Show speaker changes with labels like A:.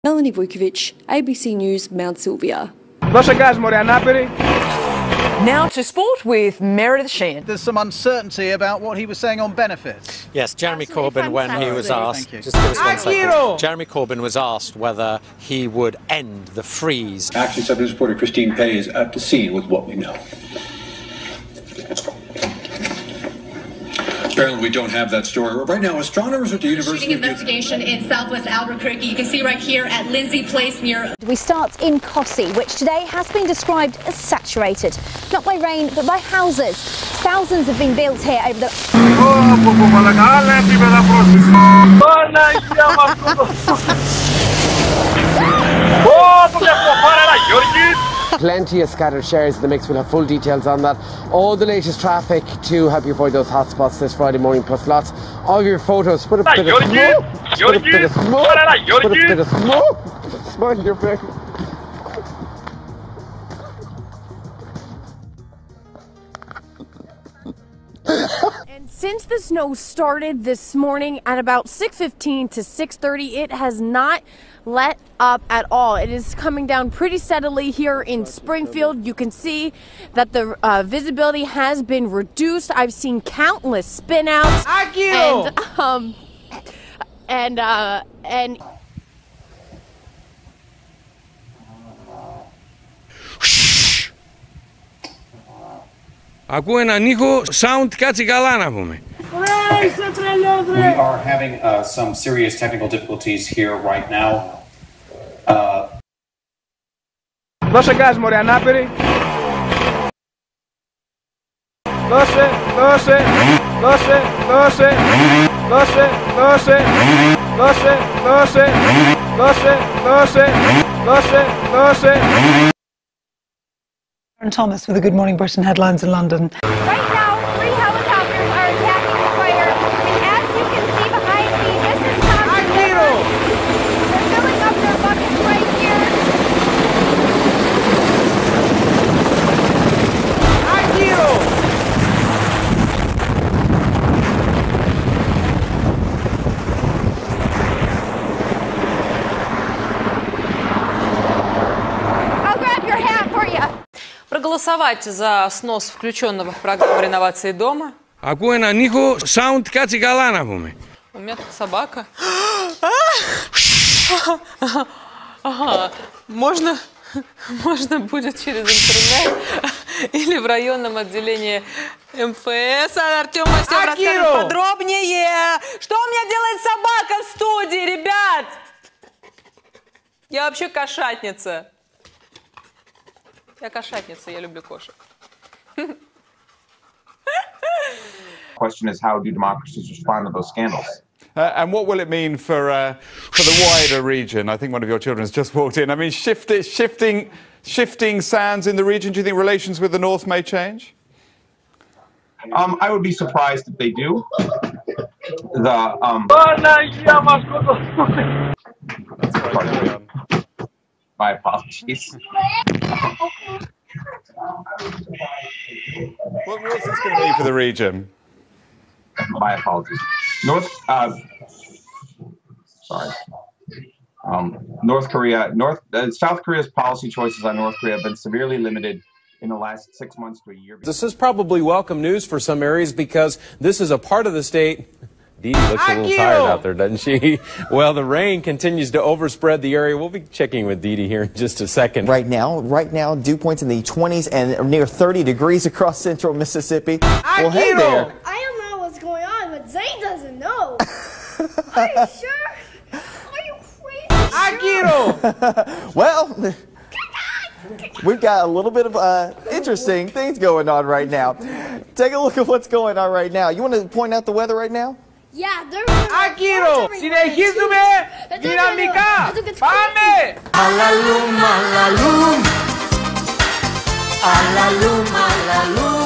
A: Melanie Vukovic, ABC News, Mount Sylvia.
B: Now to sport with Meredith Sheehan.
C: There's some uncertainty about what he was saying on benefits.
D: Yes, Jeremy Corbyn, when he was asked, just give us 1 second. Jeremy Corbyn was asked whether he would end the freeze.
E: Action Service reporter Christine Pay is at the scene with what we know. Apparently we don't have that story. Right now, astronomers at the University
F: of investigation in southwest Albuquerque. You can see right here at Lindsay Place near...
G: We start in Cossey, which today has been described as saturated. Not by rain, but by houses. Thousands have been built here over the...
H: Plenty of scattered shares in the mix. We'll have full details on that. All the latest traffic to help you avoid those hotspots this Friday morning, plus lots of your photos. Put a bit of smoke. Put a bit of smoke. Put a bit of smoke. Smile your face.
I: And since the snow started this morning at about 6:15 to 6:30, it has not let up at all. It is coming down pretty steadily here in Springfield. You can see that the visibility has been reduced. I've seen countless spin outs and
J: Ακούω έναν ήχο, sound κάτσει καλά να πούμε.
K: We are having some serious technical difficulties here right now.
L: Δώσε γκάζ μωρέ ανάπηρη. Δώσε.
B: Thomas with the Good Morning Britain headlines in London.
I: right now 3 helicopters are attacking the fire. And as you can see behind me, this is Thomas River. They're filling up their buckets right here. I'll grab your hat for you.
B: Проголосовать за снос включенного в программу реновации дома.
J: Ακούω έναν ήχο, sound κάτσει καλά να πούμε.
B: У меня тут собака. Можно будет через интернет или в районном отделении МФС. Артем Мастев расскажет подробнее. Что у меня делает собака в студии, ребят? Я вообще кошатница. Я кошатница, я люблю кошек.
M: Question is, how do democracies respond to those scandals?
N: And what will it mean for the wider region? I think one of your children has just walked in. I mean, shifting sands in the region. Do you think relations with the North may change?
M: I would be surprised if they do. My apologies.
N: What's this going to mean for the region?
M: My apologies. South Korea's policy choices on North Korea have been severely limited in the last 6 months to a year.
O: This is probably welcome news for some areas because this is a part of the state. Dee Dee looks a little tired out there, doesn't she? Well, the rain continues to overspread the area. We'll be checking with Dee Dee here in just a second.
P: Right now, dew points in the 20s and near 30 degrees across central Mississippi. Well, hey there.
Q: I don't know what's going on, but Zane doesn't know. Are you sure? Are you crazy?
P: Well, we've got a little bit of interesting things going on right now. Take a look at what's going on right now. You want to point out the weather right now?
Q: Yeah, they're
L: Συνεχίζουμε δυναμικά. Πάμε!
R: Alaloum, alaloum. Alaloum, alaloum.